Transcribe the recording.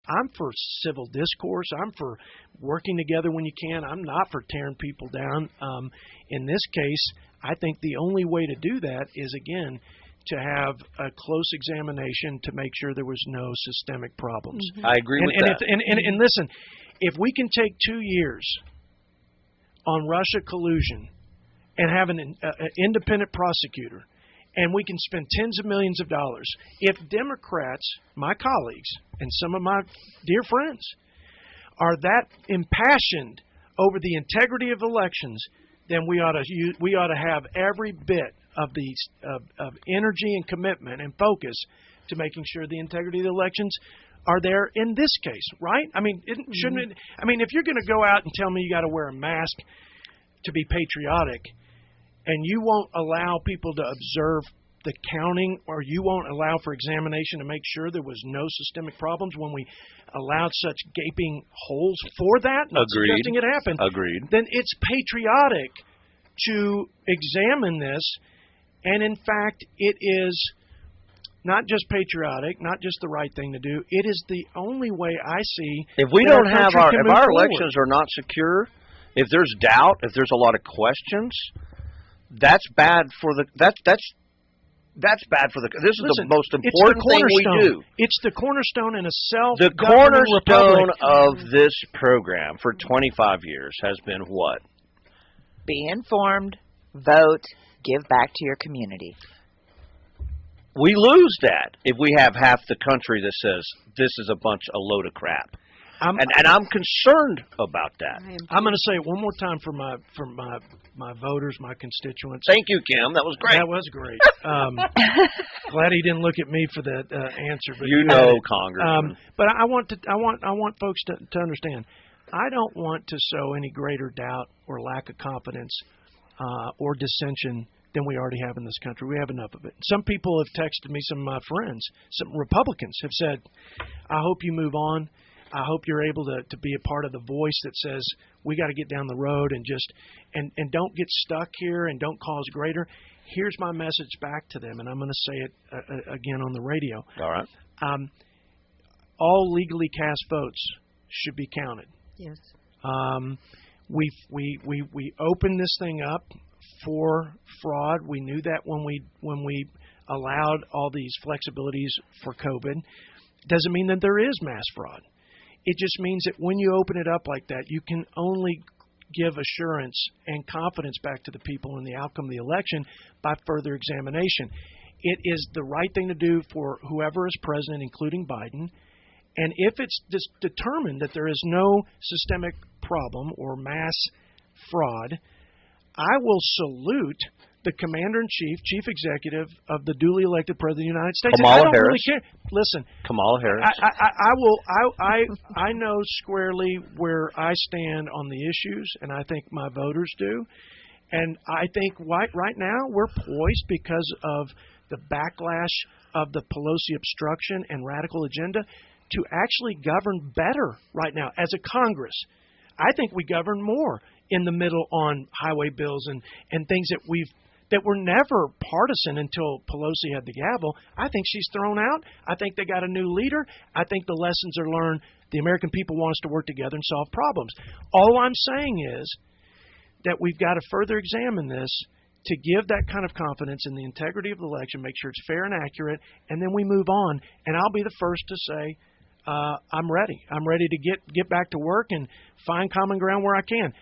I'm for civil discourse. I'm for working together when you can. I'm not for tearing people down. In this case, I think the only way to do that is, again, to have a close examination to make sure there was no systemic problems. Mm-hmm. I agree with that. And listen, if we can take 2 years on Russia collusion and have an independent prosecutor, and we can spend tens of millions of dollars, if Democrats, my colleagues, and some of my dear friends, are that impassioned over the integrity of elections, then we ought to have every bit of energy and commitment and focus to making sure the integrity of the elections are there in this case, right? I mean, shouldn't it? I mean, if you're going to go out and tell me you got to wear a mask to be patriotic, and you won't allow people to observe the counting, or you won't allow for examination to make sure there was no systemic problems when we allowed such gaping holes for that, not suggesting it happened, then it's patriotic to examine this. And in fact, it is not just patriotic, not just the right thing to do. It is the only way I see. If we don't have if our elections are not secure, if there's doubt, if there's a lot of questions, that's bad for the that's bad for the. This is the most important thing we do. It's the cornerstone in a The cornerstone of this program for 25 years has been what? Be informed, vote, give back to your community. We lose that if we have half the country that says this is a load of crap. And I'm concerned about that. I'm going to say it one more time for my voters, my constituents. Thank you, Kim. That was great. That was great. Glad he didn't look at me for that answer. But Congressman. But I want folks to understand. I don't want to sow any greater doubt or lack of confidence or dissension than we already have in this country. We have enough of it. Some people have texted me, some of my friends, some Republicans have said, I hope you move on. I hope you're able to be a part of the voice that says we got to get down the road and just and don't get stuck here and don't cause greater. Here's my message back to them, and I'm going to say it again on the radio. All right. All legally cast votes should be counted. Yes. We opened this thing up for fraud. We knew that when we allowed all these flexibilities for COVID. Doesn't mean that there is mass fraud. It just means that when you open it up like that, you can only give assurance and confidence back to the people in the outcome of the election by further examination. It is the right thing to do for whoever is president, including Biden. And if it's determined that there is no systemic problem or mass fraud, I will salute the commander-in-chief, chief executive of the duly elected president of the United States. Kamala I don't Harris. Really care. Listen, Kamala Harris. I know squarely where I stand on the issues, and I think my voters do. And I think right now we're poised because of the backlash of the Pelosi obstruction and radical agenda to actually govern better right now as a Congress. I think we govern more in the middle on highway bills and things that were never partisan until Pelosi had the gavel. I think she's thrown out. I think they got a new leader. I think the lessons are learned. The American people want us to work together and solve problems. All I'm saying is that we've got to further examine this to give that kind of confidence in the integrity of the election, make sure it's fair and accurate, and then we move on. And I'll be the first to say, I'm ready. I'm ready to get back to work and find common ground where I can.